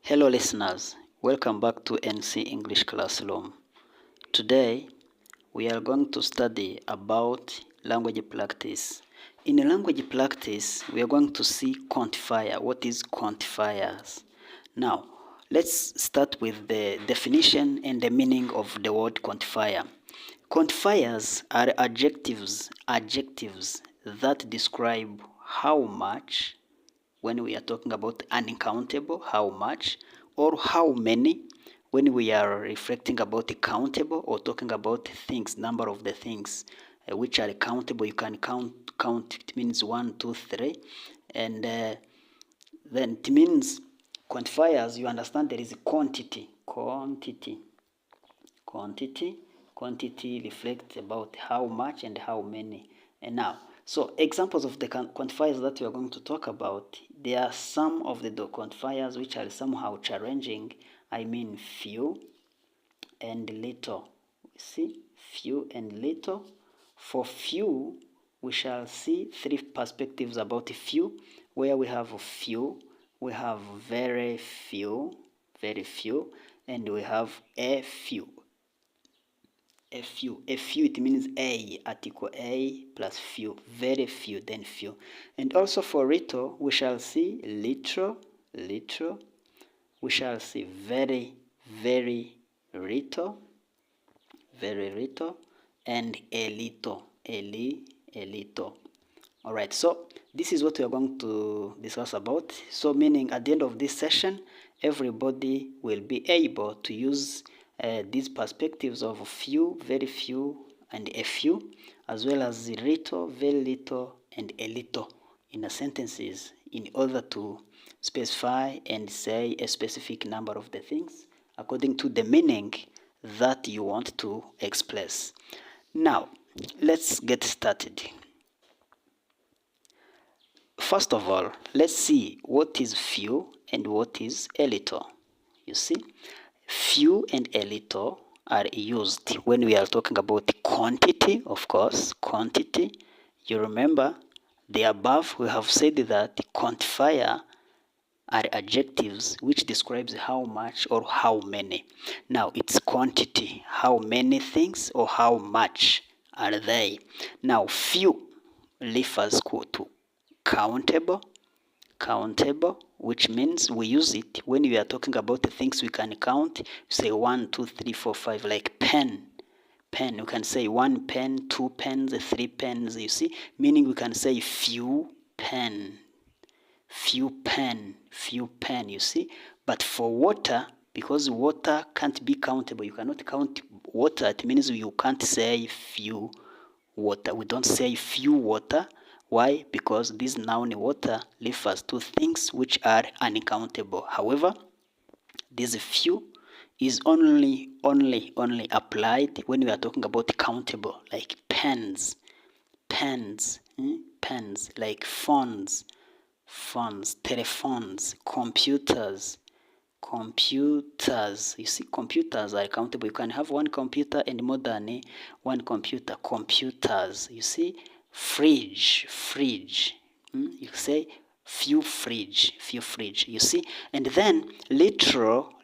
Hello listeners, welcome back to NC English Classroom. Today we are going to study about language practice. In language practice, we are going to see quantifier. What is quantifiers? Now, let's start with the definition and the meaning of the word quantifier. Quantifiers are adjectives that describe how much, when we are talking about uncountable, how much, or how many, when we are reflecting about countable or talking about things, number of the things which are countable. You can count. It means 1, 2, 3, and then it means quantifiers. You understand there is quantity. Quantity reflects about how much and how many. And now, so examples of the quantifiers that we are going to talk about, there are some of the quantifiers which are somehow challenging. I mean few and little. See, few and little. For few, we shall see three perspectives about few, where we have few, we have very few, and we have a few. A few, it means a, article a plus few, very few, then few. And also for little, we shall see little, we shall see very little, and a little. All right, so this is what we are going to discuss about. So meaning at the end of this session, everybody will be able to use these perspectives of few, very few, and a few, as well as little, very little, and a little in a sentences, in order to specify and say a specific number of the things according to the meaning that you want to express. Now, let's get started. First of all, let's see what is few and what is a little. You see, few and a little are used when we are talking about quantity, of course, quantity. You remember the above, we have said that quantifier are adjectives which describes how much or how many. Now it's quantity, how many things or how much are they. Now few refers to countable, which means we use it when we are talking about the things we can count. You say 1, 2, 3, 4, 5, like pen. You can say 1 pen, 2 pens, 3 pens, you see, meaning we can say few pen, you see. But for water, because water can't be countable, you cannot count water, it means you can't say few water. We don't say few water. Why? Because this noun water refers to things which are uncountable. However, this few is only applied when we are talking about countable, like pens, like phones, telephones, computers. You see, computers are countable. You can have one computer and more than one computer. Computers, you see. Fridge, you say few fridge, you see. And then literal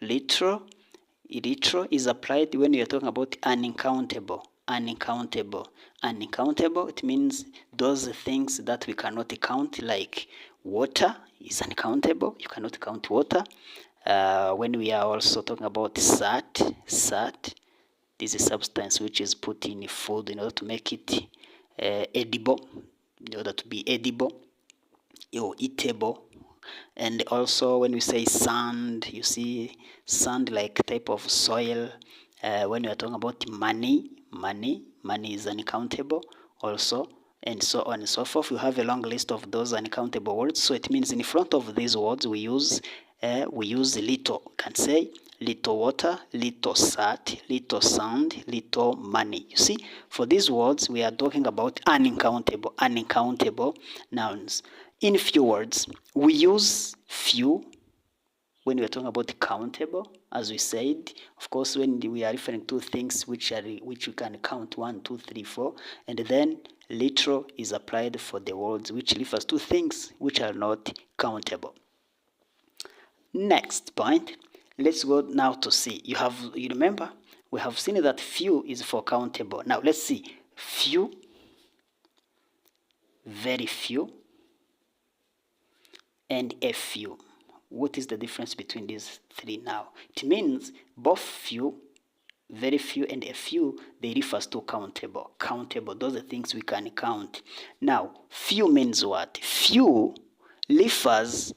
is applied when you are talking about uncountable. It means those things that we cannot count, like water is uncountable. You cannot count water. When we are also talking about sat, this is a substance which is put in food in order to make it edible, in order to be edible or eatable. And also when we say sand, you see, sand like type of soil. When we are talking about money is uncountable also, and so on and so forth. You have a long list of those uncountable words. So it means in front of these words we use little. You can say little water, little sat, little sand, little money. You see, for these words we are talking about uncountable nouns. In few words, we use few when we are talking about countable, as we said. Of course, when we are referring to things which we can count 1, 2, 3, 4, and then literal is applied for the words which refers to things which are not countable. Next point, let's go now to see. You remember we have seen that few is for countable. Now let's see few, very few, and a few. What is the difference between these three now? It means both few, very few, and a few, they refers to countable. Countable, those are things we can count. Now, few means what? Few refers,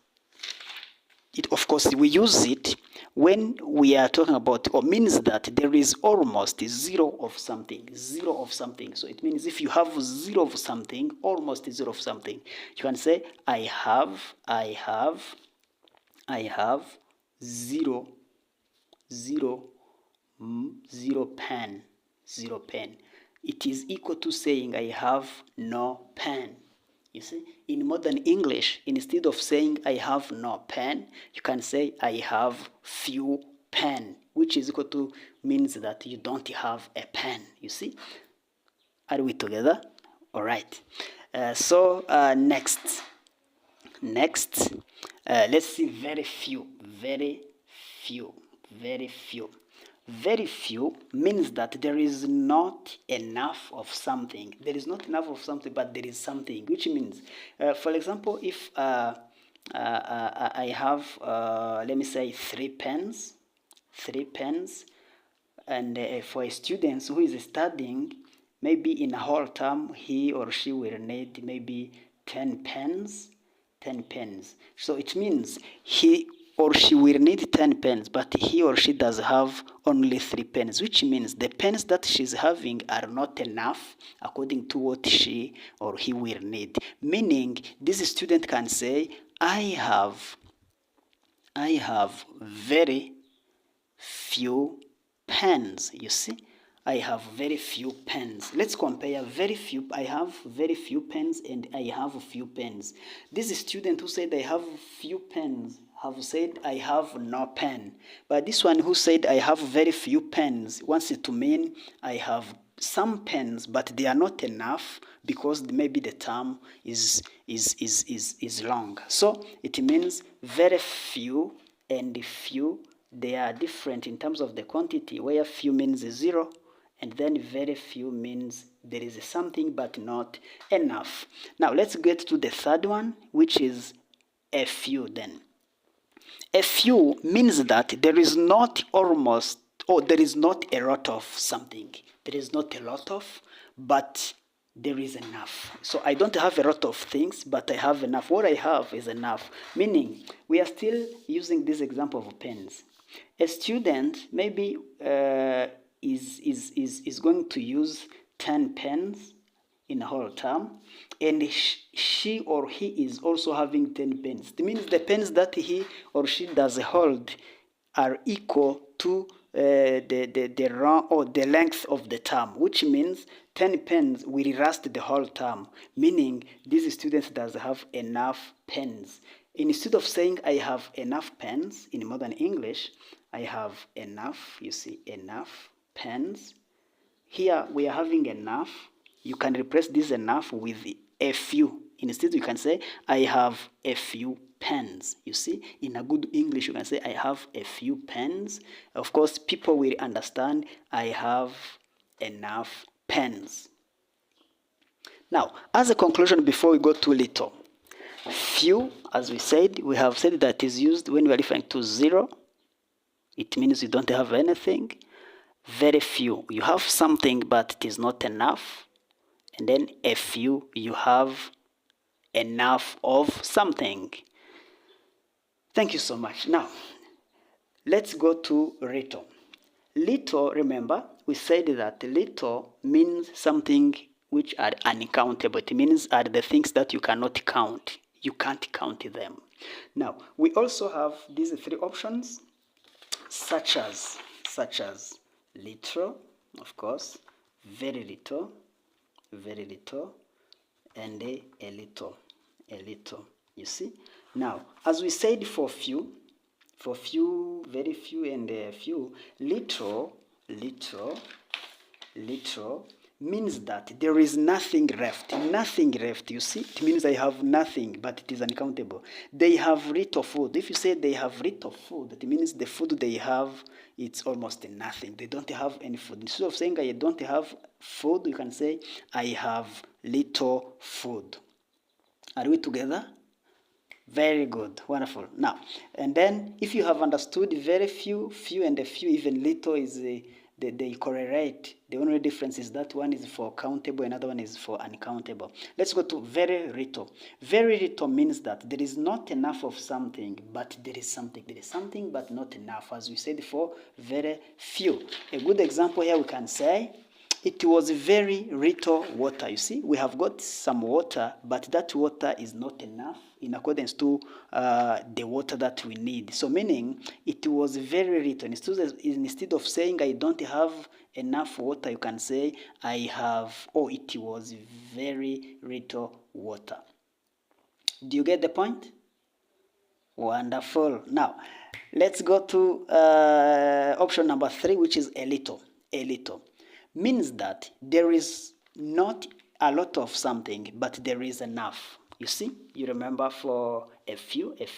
of course, we use it when we are talking about, or means that there is almost zero of something, zero of something. So it means if you have zero of something, almost zero of something, you can say, I have zero pen, zero pen. It is equal to saying I have no pen. You see, in modern English, instead of saying I have no pen, you can say I have few pen, which is equal to means that you don't have a pen. You see, are we together? All right. Next, let's see very few, very few, very few. Very few means that there is not enough of something. There is not enough of something, but there is something, which means, for example, if I have, let me say, 3 pens, and for a student who is studying, maybe in a whole term, he or she will need maybe 10 pens. So it means he or she will need 10 pens, but he or she does have only 3 pens, which means the pens that she's having are not enough according to what she or he will need. Meaning, this student can say, I have very few pens. You see, I have very few pens. Let's compare very few. I have very few pens and I have a few pens. This student who said I have few pens have said I have no pen. But this one who said I have very few pens wants it to mean I have some pens, but they are not enough because maybe the term is long. So it means very few and few, they are different in terms of the quantity, where few means 0 and then very few means there is something but not enough. Now let's get to the third one, which is a few. Then a few means that there is not almost, or there is not a lot of something. There is not a lot of, but there is enough. So I don't have a lot of things, but I have enough. What I have is enough. Meaning, we are still using this example of pens. A student maybe is going to use 10 pens in a whole term, and she or he is also having 10 pens. It means the pens that he or she does hold are equal to the length of the term, which means 10 pens will last the whole term, meaning this student does have enough pens. Instead of saying I have enough pens in modern English, I have enough, you see, enough pens. Here we are having enough. You can replace this enough with a few. Instead, you can say, I have a few pens. You see, in a good English, you can say, I have a few pens. Of course, people will understand, I have enough pens. Now, as a conclusion, before we go too little, few, as we said, we have said that is used when we are referring to 0. It means you don't have anything. Very few, you have something, but it is not enough. And then a few, you have enough of something. Thank you so much. Now, let's go to little. Little, remember, we said that little means something which are uncountable. It means are the things that you cannot count. You can't count them. Now, we also have these 3 options, such as little, of course, very little, and a little. You see? Now, as we said for few, very few, and a few, little means that there is nothing left. Nothing left, you see? It means I have nothing, but it is uncountable. They have little food. If you say they have little food, it means the food they have, it's almost nothing. They don't have any food. Instead of saying I don't have food, you can say I have little food. Are we together? Very good, wonderful. Now, and then if you have understood very few and a few, even little is they correlate. The only difference is that one is for countable, another one is for uncountable. Let's go to very little. Very little means that there is not enough of something, but there is something. There is something, but not enough. As we said before, very few. A good example here we can say, it was very little water. You see, we have got some water, but that water is not enough in accordance to the water that we need. So meaning, it was very little. Instead of saying I don't have enough water, you can say I have, or it was very little water. Do you get the point? Wonderful. Now, let's go to option number 3, which is a little. A little means that there is not a lot of something, but there is enough. You see, you remember for a few, it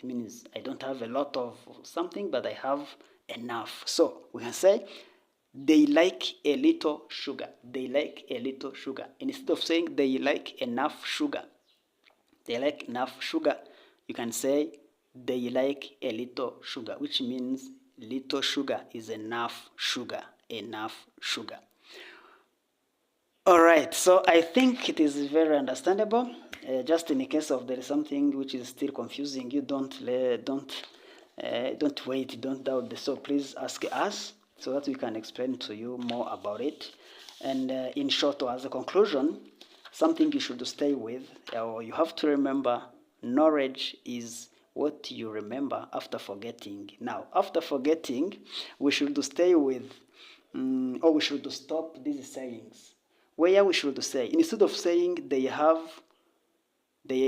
means I don't have a lot of something, but I have enough. So we can say they like a little sugar. They like a little sugar. Instead of saying they like enough sugar, they like enough sugar, you can say they like a little sugar, which means little sugar is enough sugar. Enough sugar. All right, so I think it is very understandable. Just in the case of there is something which is still confusing you, don't wait, don't doubt. So please ask us so that we can explain to you more about it. And in short, or as a conclusion, something you should stay with, or you have to remember, knowledge is what you remember after forgetting. Now, after forgetting, we should stay with or we should stop these sayings, where we should say, instead of saying they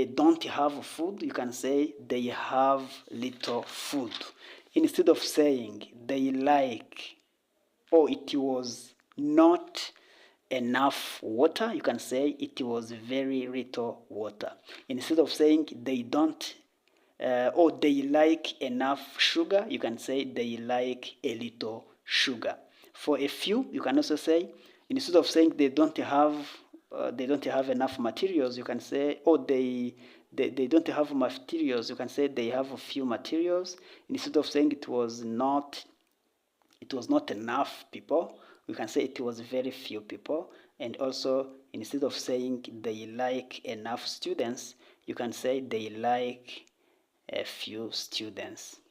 don't have food, you can say they have little food. Instead of saying they like, or it was not enough water, you can say it was very little water. Instead of saying they don't or they like enough sugar, you can say they like a little sugar. For a few, you can also say, instead of saying they don't have enough materials, you can say, oh, they don't have materials, you can say they have a few materials. Instead of saying it was not enough people, you can say it was very few people. And also, instead of saying they like enough students, you can say they like a few students.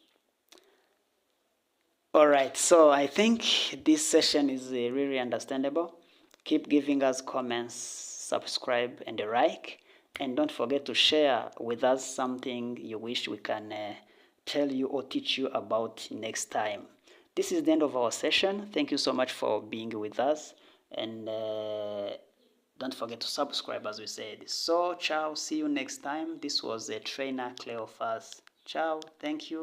All right, so I think this session is really understandable. Keep giving us comments, subscribe, and a like. And don't forget to share with us something you wish we can tell you or teach you about next time. This is the end of our session. Thank you so much for being with us. And don't forget to subscribe, as we said. So, ciao. See you next time. This was a trainer, Cleophas. Ciao. Thank you.